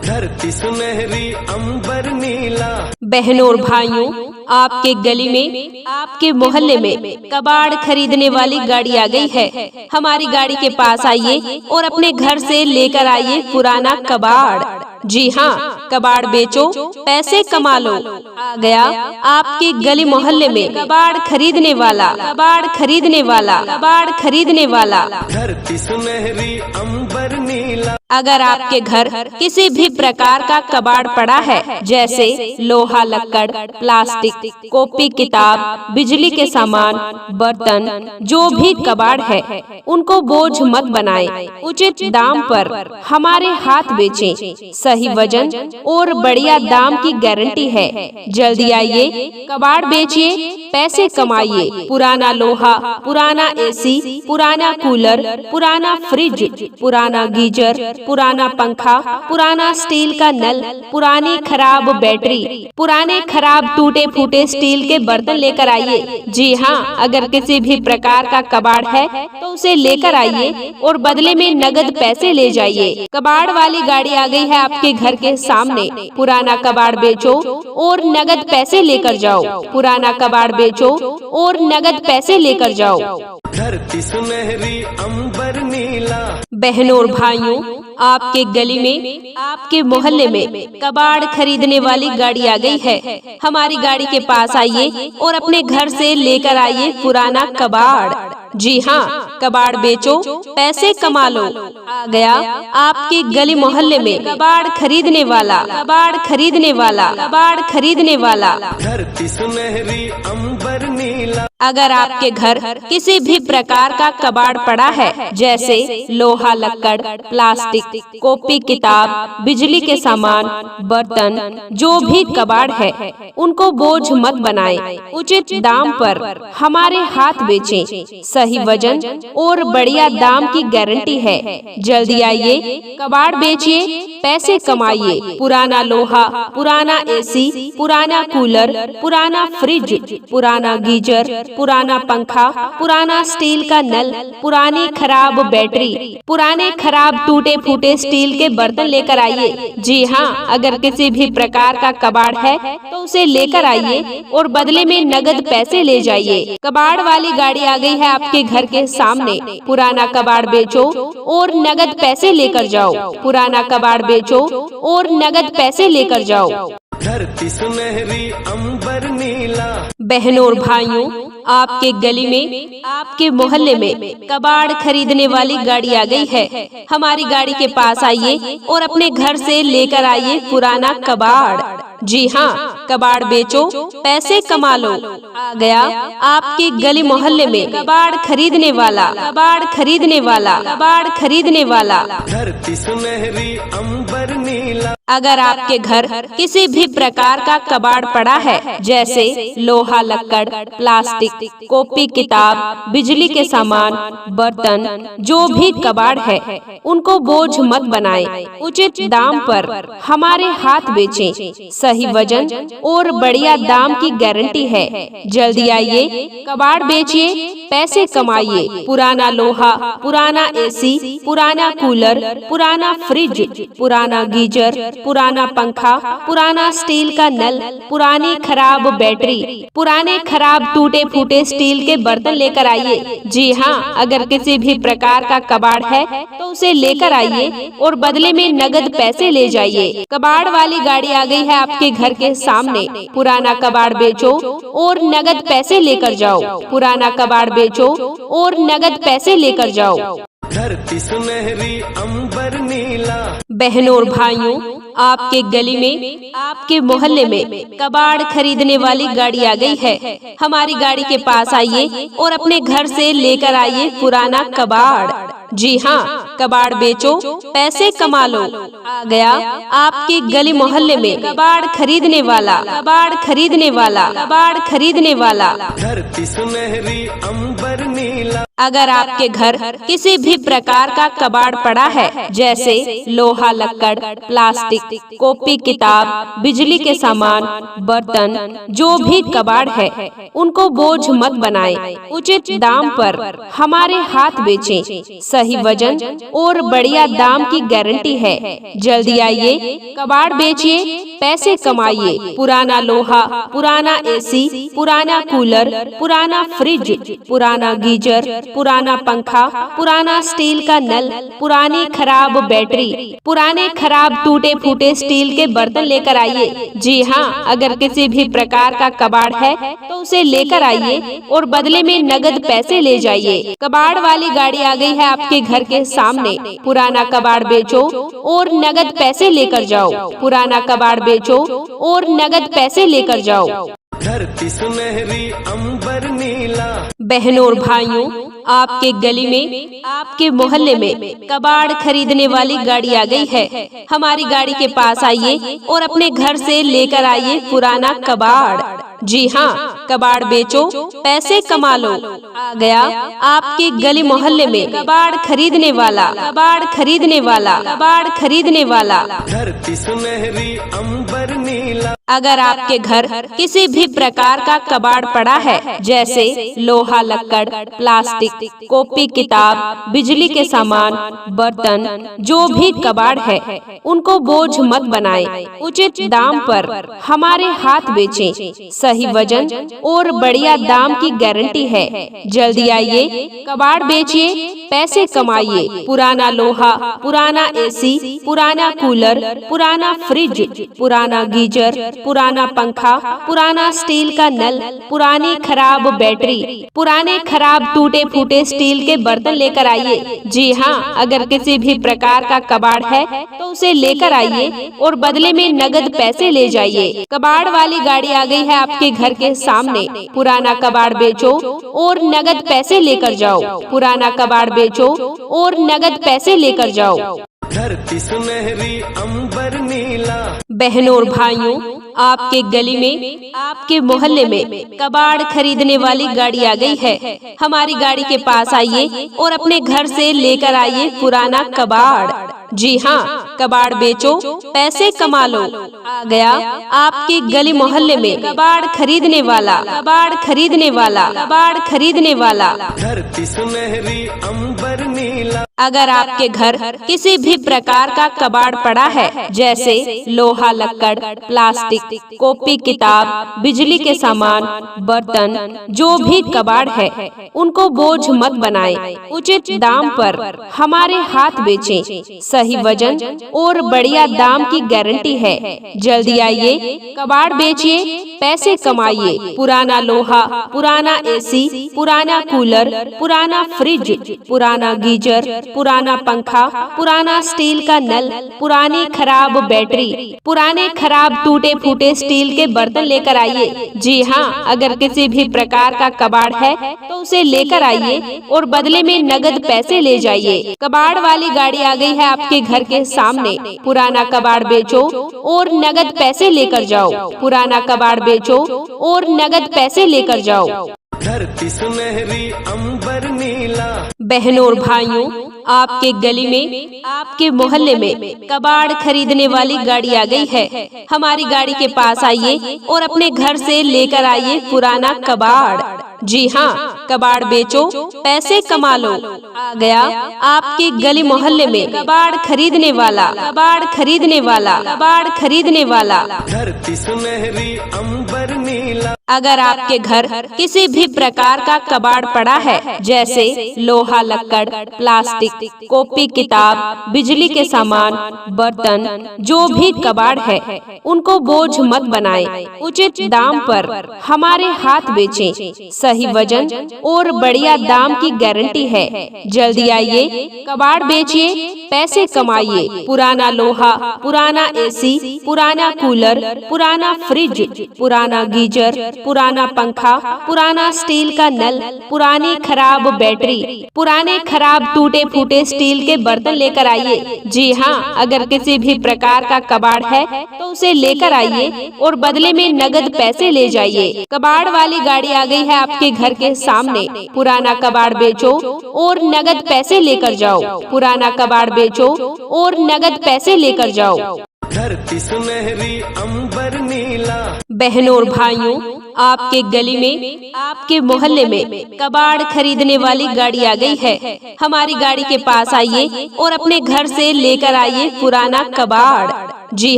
धरती सुनहरी अंबर नीला। बहनों और भाइयों, आपके गली में, आपके मोहल्ले में कबाड़ खरीदने वाली गाड़ी आ गई है। हमारी गाड़ी के पास आइए और अपने घर से लेकर आइए पुराना कबाड़। जी हाँ, कबाड़ बेचो, पैसे कमा लो। आ गया आपके गली मोहल्ले में कबाड़ खरीदने वाला, कबाड़ खरीदने वाला, कबाड़ खरीदने वाला। धरती सुनहरी अंबर नीला। अगर आपके घर किसी भी प्रकार का कबाड़ पड़ा है, जैसे लोहा, लक्कड़, प्लास्टिक, कॉपी किताब, बिजली के सामान, बर्तन, जो भी कबाड़ है, उनको बोझ मत बनाएं। उचित दाम पर हमारे हाथ बेचें। सही वजन और बढ़िया दाम की गारंटी है। जल्दी आइए, कबाड़ बेचिए, पैसे कमाइए। पुराना लोहा, पुराना एसी, पुराना कूलर, पुराना फ्रिज, पुराना गीजर, पुराना पंखा, पुराना स्टील का नल, पुरानी खराब बैटरी, पुराने खराब टूटे फूटे स्टील के बर्तन लेकर आइए। जी हाँ, अगर किसी भी प्रकार का कबाड़ है तो उसे लेकर आइए और बदले में नगद पैसे ले जाइए। कबाड़ वाली गाड़ी आ गई है आपके घर के सामने। पुराना कबाड़ बेचो और नगद पैसे लेकर जाओ। पुराना कबाड़ बेचो और नगद पैसे लेकर जाओ। धरती सुनहरी अंबर नीला। बहनों और भाइयों, आपके गली में, आपके मोहल्ले में कबाड़ खरीदने वाली गाड़ी आ गई है। हमारी गाड़ी के पास आइए और अपने घर से लेकर आइए पुराना कबाड़। जी हाँ, कबाड़ बेचो, पैसे कमा लो। आ गया आपके गली मोहल्ले में कबाड़ खरीदने वाला, कबाड़ खरीदने वाला, कबाड़ खरीदने वाला। धरती सुनहरी अंबर नीला। अगर आपके घर किसी भी प्रकार का कबाड़ पड़ा है, जैसे लोहा, लक्कड़, प्लास्टिक, कॉपी किताब, बिजली के सामान, बर्तन, जो भी कबाड़ है, उनको बोझ मत बनाएं। उचित दाम पर हमारे हाथ बेचें। सही वजन और बढ़िया दाम की गारंटी है। जल्दी आइए, कबाड़ बेचिए, पैसे कमाइए। पुराना लोहा, पुराना एसी, पुराना कूलर, पुराना फ्रिज, पुराना गीजर, पुराना पंखा, पुराना स्टील का नल, पुरानी खराब बैटरी, पुराने खराब टूटे फूटे स्टील के बर्तन लेकर आइए। जी हाँ, अगर किसी भी प्रकार का कबाड़ है तो उसे लेकर आइए और बदले में नगद पैसे ले जाइए। कबाड़ वाली गाड़ी आ गई है आपके घर के सामने। पुराना कबाड़ बेचो और नगद पैसे लेकर जाओ। पुराना कबाड़ बेचो और नगद पैसे लेकर जाओ। धरती सुनहरी अंबर नीला। बहनों और भाइयों, आपके गली में, आपके मोहल्ले में कबाड़ खरीदने वाली गाड़ी आ गई है। हमारी गाड़ी के पास आइए और अपने घर से लेकर आइए पुराना कबाड़। जी हाँ, कबाड़ बेचो, पैसे कमा लो। आ गया आपके गली मोहल्ले में कबाड़ खरीदने वाला, कबाड़ खरीदने वाला, कबाड़ खरीदने वाला। धरती सुनहरी अंबर नीला। अगर आपके घर किसी भी प्रकार का कबाड़ पड़ा है, जैसे लोहा, लक्कड़, प्लास्टिक, कॉपी किताब, बिजली के सामान, बर्तन, जो भी कबाड़ है, उनको बोझ मत बनाएं। उचित दाम पर हमारे हाथ बेचें। सही वजन और बढ़िया दाम की गारंटी है। जल्दी आइए, कबाड़ बेचिए, पैसे कमाइए। पुराना लोहा, पुराना एसी, पुराना कूलर, पुराना फ्रिज, पुराना गीजर, पुराना पंखा, पुराना स्टील का नल, पुरानी खराब बैटरी, पुराने खराब टूटे फूटे स्टील के बर्तन लेकर आइए। जी हाँ, अगर किसी भी प्रकार का कबाड़ है तो उसे लेकर आइए और बदले में नगद पैसे ले जाइए। कबाड़ वाली गाड़ी आ गई है आपके घर के सामने। पुराना कबाड़ बेचो और नगद पैसे लेकर जाओ। पुराना कबाड़ बेचो और नगद पैसे लेकर जाओ। धरती सुनहरी अंबर नीला। बहनों और भाइयों, आपके गली में, आपके मोहल्ले में कबाड़ खरीदने वाली गाड़ी आ गई है। हमारी गाड़ी के पास आइए और अपने घर से लेकर आइए पुराना कबाड़। जी हाँ, कबाड़ बेचो, पैसे कमा लो। आ गया आपके गली मोहल्ले में कबाड़ खरीदने वाला, कबाड़ खरीदने वाला, कबाड़ खरीदने वाला। धरती सुनहरी अंबर नीला। अगर आपके घर किसी भी प्रकार का कबाड़ पड़ा है, जैसे लोहा, लक्कड़, प्लास्टिक, कॉपी किताब, बिजली के सामान, बर्तन, जो भी कबाड़ है उनको बोझ मत बनाएं। उचित दाम पर हमारे हाथ बेचें। सही वजन और बढ़िया दाम की गारंटी है। जल्दी आइए, कबाड़ बेचिए, पैसे कमाइए। पुराना लोहा, पुराना एसी, पुराना कूलर, पुराना फ्रिज, पुराना गीजर, पुराना पंखा, पुराना स्टील का नल, पुरानी खराब बैटरी, पुराने खराब टूटे फूटे स्टील के बर्तन लेकर आइए। जी हाँ, अगर किसी भी प्रकार का कबाड़ है तो उसे लेकर आइए और बदले में नगद पैसे ले जाइए। कबाड़ वाली गाड़ी आ गई है आपके घर के सामने। पुराना कबाड़ बेचो और नगद पैसे लेकर जाओ। पुराना कबाड़ बेचो और नगद पैसे लेकर जाओ। धरती सुनहरी अंबर नीला। बहनों और भाइयों, आपके गली में, आपके मोहल्ले में कबाड़ खरीदने वाली गाड़ी आ गई है। हमारी गाड़ी के पास आइए और अपने घर से लेकर आइए पुराना कबाड़। जी हाँ, कबाड़ बेचो, पैसे कमा लो। आ गया आपके गली मोहल्ले में कबाड़ खरीदने वाला, कबाड़ खरीदने वाला, कबाड़ खरीदने वाला। धरती सुनहरी अंबर नीला। अगर आपके घर किसी भी प्रकार का कबाड़ पड़ा है, जैसे लोहा, लक्कड़, प्लास्टिक, कॉपी किताब, बिजली के सामान, बर्तन, जो भी कबाड़ है उनको बोझ मत बनाएं। उचित दाम पर हमारे हाथ बेचें। सही वजन और बढ़िया दाम की गारंटी है। जल्दी आइए, कबाड़ बेचिए, पैसे कमाइए। पुराना लोहा, पुराना एसी, पुराना कूलर, पुराना फ्रिज, पुराना गीजर, पुराना पंखा, पुराना स्टील का नल, पुरानी खराब बैटरी, पुराने खराब टूटे फूटे स्टील के बर्तन लेकर आइए। जी हाँ, अगर किसी भी प्रकार का कबाड़ है तो उसे लेकर आइए और बदले में नगद पैसे ले जाइए। कबाड़ वाली गाड़ी आ गई है आपके घर के सामने। पुराना कबाड़ बेचो और नगद पैसे लेकर जाओ। पुराना कबाड़ बेचो और नगद पैसे लेकर जाओ। धरती सुनहरी अंबर नीला। बहनों और भाइयों, आपके गली में, आपके मोहल्ले में कबाड़ खरीदने वाली गाड़ी आ गई है। हमारी गाड़ी के पास आइए और अपने घर से लेकर आइए पुराना कबाड़। जी हाँ, कबाड़ बेचो, पैसे कमा लो। आ गया आपके गली मोहल्ले में कबाड़ खरीदने वाला, कबाड़ खरीदने वाला, कबाड़ खरीदने वाला। धरती सुनहरी अंबर नीला। अगर आपके घर किसी भी प्रकार का कबाड़ पड़ा है, जैसे लोहा, लक्कड़, प्लास्टिक, कॉपी किताब, बिजली के सामान, बर्तन, जो भी कबाड़ है उनको बोझ मत बनाएं। उचित दाम पर हमारे हाथ बेचें। सही वजन और बढ़िया दाम की गारंटी है। जल्दी आइए, कबाड़ बेचिए, पैसे कमाइए। पुराना लोहा, पुराना एसी, पुराना कूलर, पुराना फ्रिज, पुराना गीजर, पुराना पंखा, पुराना स्टील का नल, पुरानी खराब बैटरी, पुराने खराब टूटे फूटे स्टील के बर्तन लेकर आइए। जी हाँ, अगर किसी भी प्रकार का कबाड़ है तो उसे लेकर आइए और बदले में नगद पैसे ले जाइए। कबाड़ वाली गाड़ी आ गई है आपके घर के सामने। पुराना कबाड़ बेचो और नगद पैसे लेकर जाओ। पुराना कबाड़ बेचो और नगद पैसे लेकर जाओ। धरती सुनहरी अंबर नीला। बहनों और भाइयों, आपके गली में, आपके मोहल्ले में कबाड़ खरीदने वाली गाड़ी आ गई है। हमारी गाड़ी के पास आइए और अपने घर से लेकर आइए पुराना कबाड़। जी हाँ, कबाड़ बेचो, पैसे कमा लो। आ गया आपके गली मोहल्ले में कबाड़ खरीदने वाला, कबाड़ खरीदने वाला, कबाड़ खरीदने वाला। धरती सुनहरी अंबर नीला। अगर आपके घर किसी भी प्रकार का कबाड़ पड़ा है, जैसे लोहा, लक्कड़, प्लास्टिक, कॉपी किताब, बिजली के सामान, बर्तन, जो भी कबाड़ है उनको बोझ मत बनाएं। उचित दाम पर हमारे हाथ बेचें। सही वजन और बढ़िया दाम की गारंटी है। जल्दी आइए, कबाड़ बेचिए, पैसे कमाइए। पुराना लोहा, पुराना एसी, पुराना कूलर, पुराना फ्रिज, पुराना गीजर, पुराना पंखा, पुराना स्टील का नल, पुरानी खराब बैटरी, पुराने खराब टूटे फूटे स्टील के बर्तन लेकर आइए। जी हाँ, अगर किसी भी प्रकार का कबाड़ है तो उसे लेकर आइए और बदले में नगद पैसे ले जाइए। कबाड़ वाली गाड़ी आ गई है आपके घर के सामने। पुराना कबाड़ बेचो और नगद पैसे लेकर जाओ। पुराना कबाड़ बेचो और नगद पैसे लेकर जाओ। धरती सुनहरी अंबर नीला। बहनों और भाइयों, आपके गली में, आपके मोहल्ले में कबाड़ खरीदने वाली गाड़ी आ गई है। हमारी गाड़ी के पास आइए और अपने घर से लेकर आइए पुराना कबाड़। जी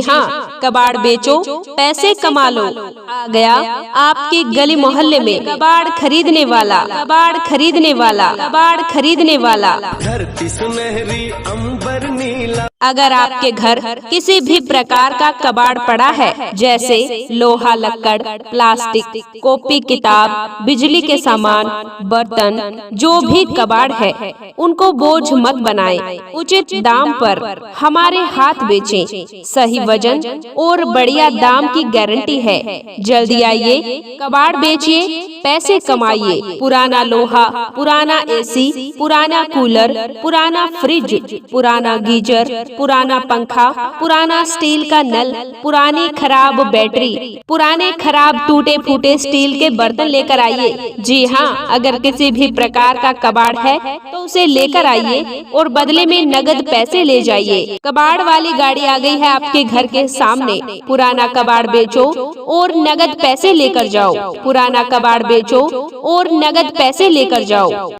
हाँ, कबाड़ बेचो, पैसे कमा लो। आ गया आपके गली मोहल्ले में कबाड़ खरीदने वाला, कबाड़ खरीदने वाला, कबाड़ खरीदने वाला। धरती सुनहरी अंबर नीला। अगर आपके घर किसी भी प्रकार का कबाड़ पड़ा है, जैसे लोहा लक्कड़, प्लास्टिक, कॉपी किताब, बिजली के सामान, बर्तन, जो भी कबाड़ है, उनको बोझ मत बनाएं। उचित दाम पर हमारे हाथ बेचें। सही वजन और बढ़िया दाम की गारंटी है। जल्दी आइए, कबाड़ बेचिए, पैसे कमाइए। पुराना लोहा, पुराना एसी, पुराना कूलर, पुराना फ्रिज, पुराना गीजर, पुराना पंखा, पुराना स्टील का नल, पुरानी खराब बैटरी, पुराने खराब टूटे फूटे स्टील के बर्तन लेकर आइए। जी हाँ, अगर किसी भी प्रकार का कबाड़ है तो उसे लेकर आइए और बदले में नगद पैसे ले जाइए। कबाड़ वाली गाड़ी आ गई है आपके घर के सामने। पुराना कबाड़ बेचो और नगद पैसे लेकर जाओ। पुराना कबाड़ बेचो और नगद पैसे लेकर जाओ।